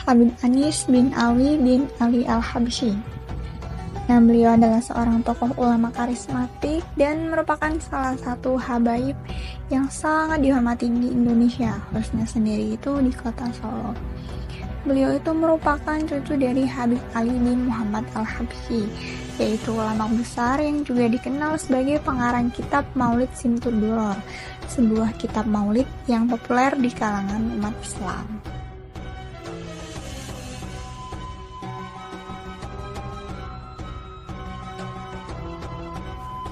Habib Anis bin Ali bin Ali Al-Habsyi. Nah, beliau adalah seorang tokoh ulama karismatik dan merupakan salah satu habaib yang sangat dihormati di Indonesia, khususnya sendiri itu di kota Solo. Beliau itu merupakan cucu dari Habib Ali bin Muhammad Al-Habsyi, yaitu ulama besar yang juga dikenal sebagai pengarang kitab Maulid Simtud Duror, sebuah kitab maulid yang populer di kalangan umat Islam.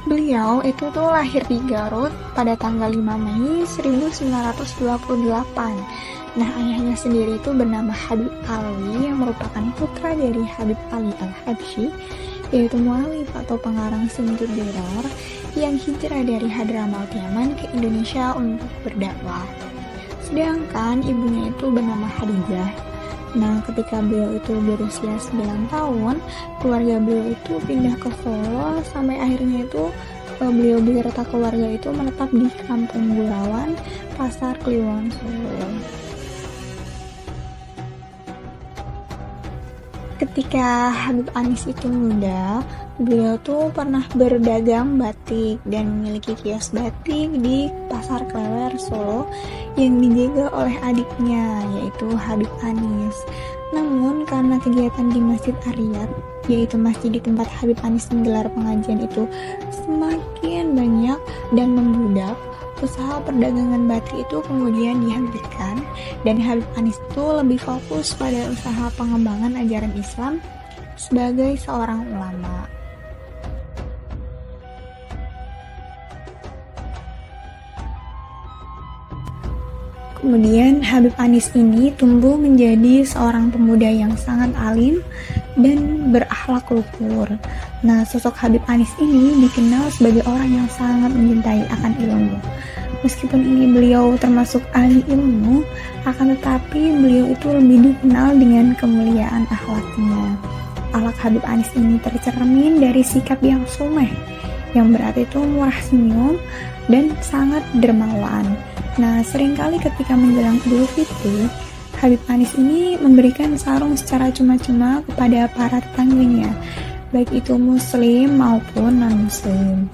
Beliau itu lahir di Garut pada tanggal 5 Mei 1928. Nah, ayahnya sendiri itu bernama Habib Alwi yang merupakan putra dari Habib Ali Al-Habsyi, yaitu mualif atau pengarang Simtud Duror yang hijrah dari Hadramaut Yaman ke Indonesia untuk berdakwah. Sedangkan ibunya itu bernama Khadijah. Nah, ketika beliau itu berusia 9 tahun, keluarga beliau itu pindah ke Solo sampai akhirnya itu beliau beserta keluarga itu menetap di Kampung Gurawan, Pasar Kliwon, Solo. Ketika Habib Anis itu muda, beliau tuh pernah berdagang batik dan memiliki kios batik di Pasar Klewer, Solo yang dijaga oleh adiknya, yaitu Habib Anis. Namun karena kegiatan di Masjid Ariyat, yaitu masjid di tempat Habib Anis menggelar pengajian itu semakin banyak dan membludak, usaha perdagangan batik itu kemudian dihentikan dan Habib Anis itu lebih fokus pada usaha pengembangan ajaran Islam sebagai seorang ulama. Kemudian Habib Anis ini tumbuh menjadi seorang pemuda yang sangat alim dan berakhlak luhur. Nah, sosok Habib Anis ini dikenal sebagai orang yang sangat mencintai akan ilmu. Meskipun ini beliau termasuk ahli ilmu, akan tetapi beliau itu lebih dikenal dengan kemuliaan akhlaknya. Akhlak Habib Anis ini tercermin dari sikap yang sumeh, yang berarti itu murah senyum dan sangat dermawan. Nah, seringkali ketika menjelang Idul Fitri, Habib Anis ini memberikan sarung secara cuma-cuma kepada para tetangganya, baik itu muslim maupun non-muslim.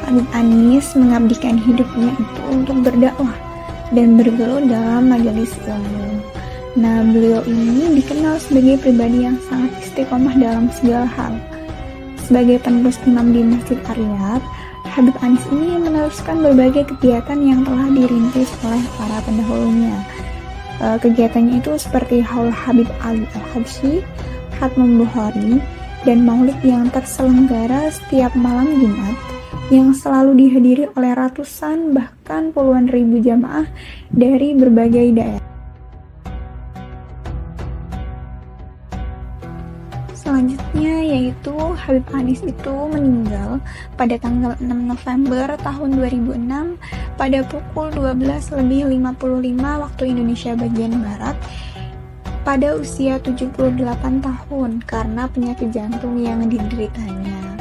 Habib Anis mengabdikan hidupnya itu untuk berdakwah dan bergelut dalam majelis ilmu. Nah, beliau ini dikenal sebagai pribadi yang sangat istiqomah dalam segala hal. Sebagai penerus imam di Masjid Ariyat, Habib Anis ini meneruskan berbagai kegiatan yang telah dirintis oleh para pendahulunya. Kegiatannya itu seperti Haul Habib Ali Al-Habsyi, Khatmul Bukhari, dan maulid yang terselenggara setiap malam Jumat yang selalu dihadiri oleh ratusan bahkan puluhan ribu jamaah dari berbagai daerah. Selanjutnya yaitu Habib Anis itu meninggal pada tanggal 6 November tahun 2006 pada pukul 12:55 waktu Indonesia bagian Barat pada usia 78 tahun karena penyakit jantung yang dideritanya.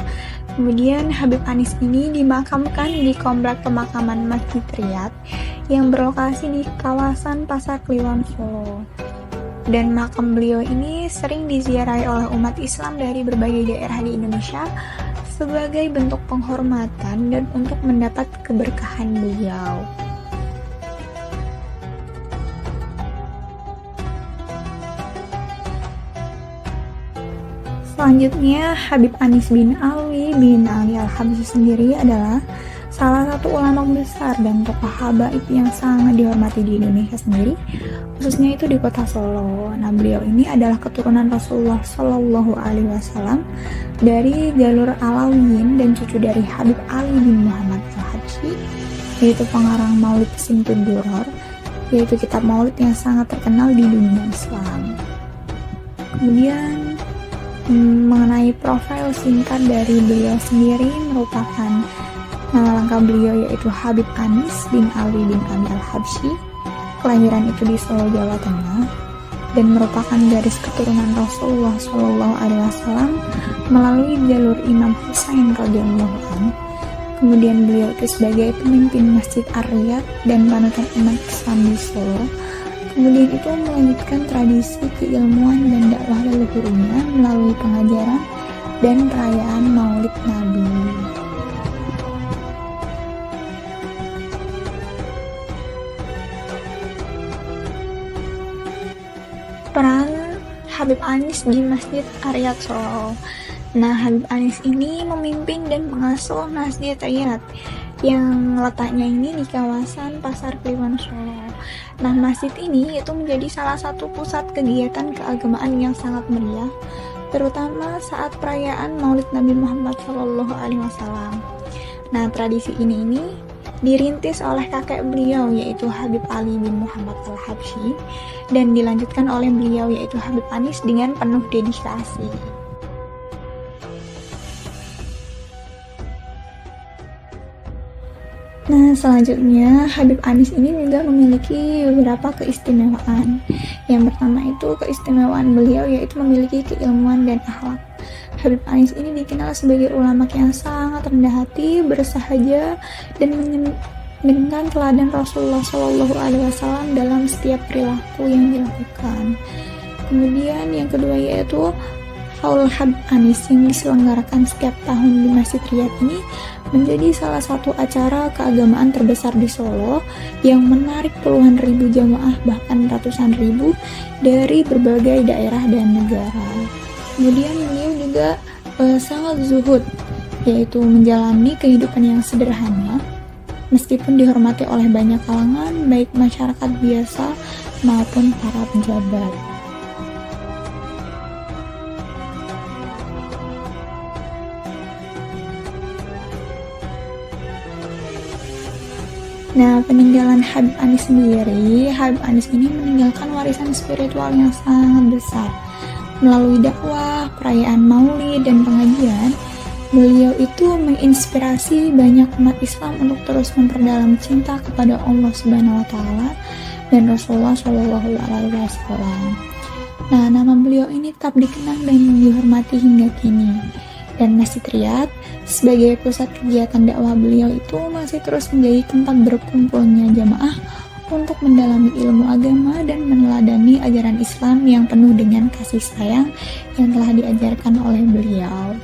Kemudian Habib Anis ini dimakamkan di komplek pemakaman Masjid Riyad yang berlokasi di kawasan Pasar Kliwon, Solo. Dan makam beliau ini sering diziarahi oleh umat Islam dari berbagai daerah di Indonesia sebagai bentuk penghormatan dan untuk mendapat keberkahan beliau. Selanjutnya, Habib Anis bin Ali bin Ali Al-Habsyi sendiri adalah salah satu ulama besar dan tokoh habaib yang sangat dihormati di Indonesia sendiri, khususnya itu di kota Solo. Nah, beliau ini adalah keturunan Rasulullah Shallallahu Alaihi Wasallam dari jalur Alawiyin dan cucu dari Habib Ali bin Muhammad Al-Habsyi, yaitu pengarang Maulid Simtud Duror, yaitu kitab maulid yang sangat terkenal di dunia Islam. Kemudian mengenai profil singkat dari beliau sendiri merupakan nama lengkap beliau yaitu Habib Anis bin Ali bin Ali Al-Habsyi. Kelahiran itu di Solo, Jawa Tengah, dan merupakan garis keturunan Rasulullah Shallallahu Alaihi Wasallam melalui jalur Imam Husain radhiyallahu anhu. Kemudian beliau itu sebagai pemimpin Masjid Ar-Riyad dan panutan umat Islam di Solo. Kemudian itu melanjutkan tradisi keilmuan dan dakwah leluhurnya melalui pengajaran dan perayaan Maulid Nabi. Peran Habib Anis di Masjid Ar-Riyad Solo. Nah, Habib Anis ini memimpin dan mengasuh Masjid Ar-Riyad yang letaknya ini di kawasan Pasar Kliwon Solo. Nah, masjid ini itu menjadi salah satu pusat kegiatan keagamaan yang sangat meriah, terutama saat perayaan Maulid Nabi Muhammad SAW. Nah, tradisi ini dirintis oleh kakek beliau yaitu Habib Ali bin Muhammad Al-Habsyi dan dilanjutkan oleh beliau yaitu Habib Anis dengan penuh dedikasi. Nah, selanjutnya Habib Anis ini juga memiliki beberapa keistimewaan. Yang pertama itu keistimewaan beliau yaitu memiliki keilmuan dan akhlak. Habib Anis ini dikenal sebagai ulama yang sangat rendah hati, bersahaja, dan menyenangkan teladan Rasulullah SAW dalam setiap perilaku yang dilakukan. Kemudian yang kedua yaitu Haul Habib Anis yang diselenggarakan setiap tahun di Masjid Riyad ini menjadi salah satu acara keagamaan terbesar di Solo yang menarik puluhan ribu jamaah bahkan ratusan ribu dari berbagai daerah dan negara. Kemudian beliau juga sangat zuhud, yaitu menjalani kehidupan yang sederhana meskipun dihormati oleh banyak kalangan baik masyarakat biasa maupun para pejabat. Nah, peninggalan Habib Anis sendiri, Habib Anis ini meninggalkan warisan spiritual yang sangat besar. Melalui dakwah, perayaan maulid, dan pengajian, beliau itu menginspirasi banyak umat Islam untuk terus memperdalam cinta kepada Allah Subhanahu wa Ta'ala dan Rasulullah SAW. Nah, nama beliau ini tetap dikenang dan dihormati hingga kini. Dan Masjid Riyad sebagai pusat kegiatan dakwah beliau itu masih terus menjadi tempat berkumpulnya jamaah untuk mendalami ilmu agama dan meneladani ajaran Islam yang penuh dengan kasih sayang yang telah diajarkan oleh beliau.